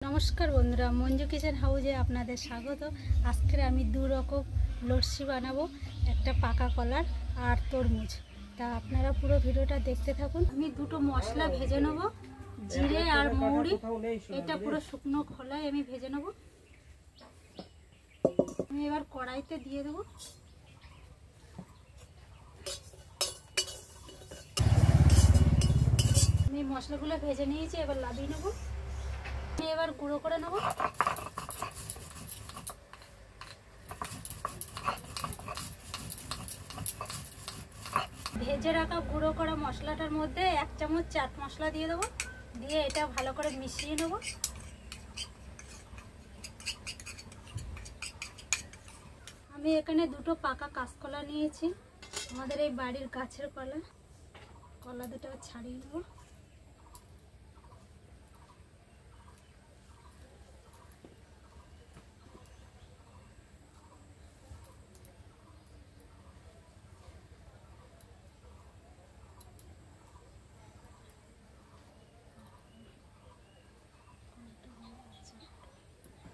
नमस्कार बंधुरा मंजू किचेन हाउजे आपनादेर स्वागत। आजके आमी दो रकम लस्सी बानाबो, एकटा पाका कलार और तरमुज। ता आपनारा पुरो भिडियोटा देखते थाकुन। आमी दुटो मशला भेजे नेब, जिरे और मौरी, एटा पुरो शुकनो खोलाय आमी भेजे नेब। आमी एबार कड़ाईते दिए देब। आमी मशलागुलो भेजे निয়েছি, एबार लाभिয়ে नेब। एबार गुঁড়ো করে নেব। ভেজে রাখা গুঁড়ো করা মশলাটার মধ্যে 1 চামচ চাট মশলা দিয়ে দেব। দিয়ে এটা ভালো করে মিশিয়ে নেব। আমি এখানে দুটো পাকা কাঁচকলা নিয়েছি, আমাদের এই বাড়ির গাছের কলা। কলা দুটো ছাড়িয়ে নেব।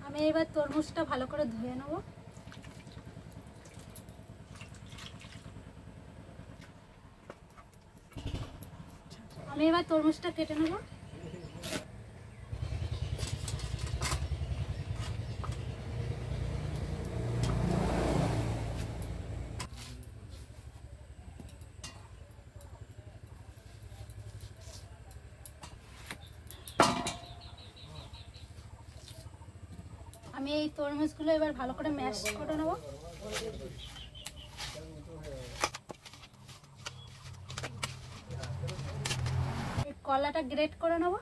আমি এবার তরমুজটা ভালো করে ধুয়ে নেব। আমি এবার তরমুজটা কেটে নেব। আমি এই তরমুজগুলো এবার ভালো করে ম্যাশ করে নেব। এই কলাটা গ্রেট করে নেব।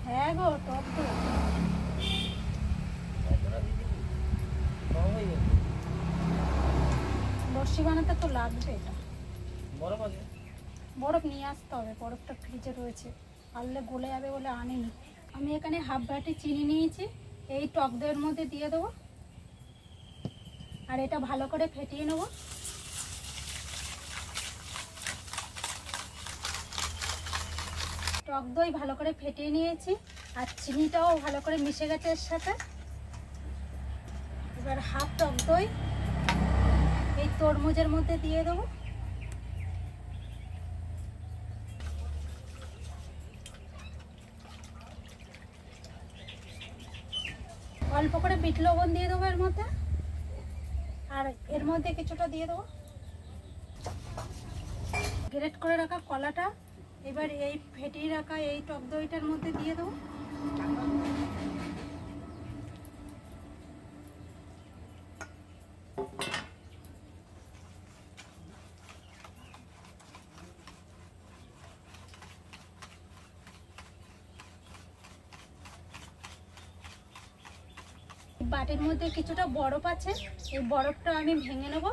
হ্যাঁ গো, টক দই। লস্যি বানাতে তো লাগবে। এটা বরফ নিয়ে আসতে হবে, বরফটা ফ্রিজে রয়েছে, আনলে গলে যাবে বলে আনিনি। আমি এখানে হাফ বাটি চিনি নিয়েছি, এই টক দইয়ের মধ্যে দিয়ে দেবো আর এটা ভালো করে ফেটিয়ে নেব। টক দই ভালো করে ফেটিয়ে নিয়েছি আর চিনিটাও ভালো করে মিশে গেছে এর সাথে। এবার হাফ টক দই এই তরমুজের মধ্যে দিয়ে দেবো। অল্প করে বিট লবণ দিয়ে দেবো এর মধ্যে, আর এর মধ্যে কিছুটা দিয়ে দেবো গ্রেট করে রাখা কলাটা। এবার এই ফেটিয়ে রাখা এই টক দইটার মধ্যে দিয়ে দেবো। বাটির মধ্যে কিছুটা বরফ আছে, এই বরফটা আমি ভেঙে নেব।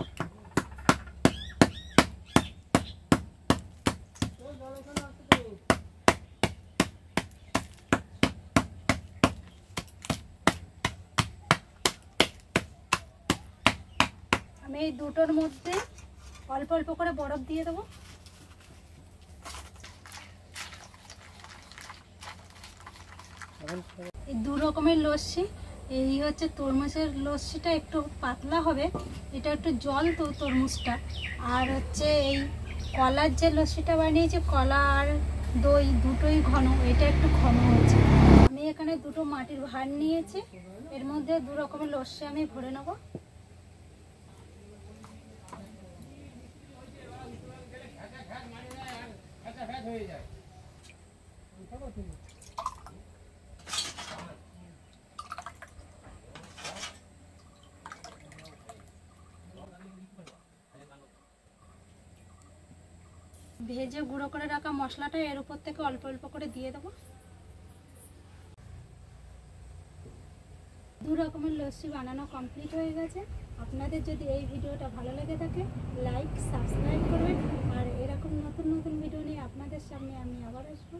আমি এই দুটোর মধ্যে অল্প অল্প করে বরফ দিয়ে দেবো। এই দু রকমের লস্যি, এই হচ্ছে তরমুজের লস্যিটা একটু পাতলা হবে, এটা একটু জল তো তরমুজটা। আর হচ্ছে এই কলার যে লস্যিটা বানিয়েছি, কলা আর দই দুটোই ঘন, এটা একটু ঘন হয়েছে। আমি এখানে দুটো মাটির ভাঁড় নিয়েছি, এর মধ্যে দু রকমের লস্যি আমি ভরে নেব। ভেজে গুঁড়ো করে রাখা মশলাটা এর উপর থেকে অল্প অল্প করে দিয়ে দেবো। দু রকমের লস্যি বানানো কমপ্লিট হয়ে গেছে। আপনাদের যদি এই ভিডিওটা ভালো লেগে থাকে লাইক সাবস্ক্রাইব করবেন, আর এরকম নতুন নতুন ভিডিও নিয়ে আপনাদের সামনে আমি আবার আসবো।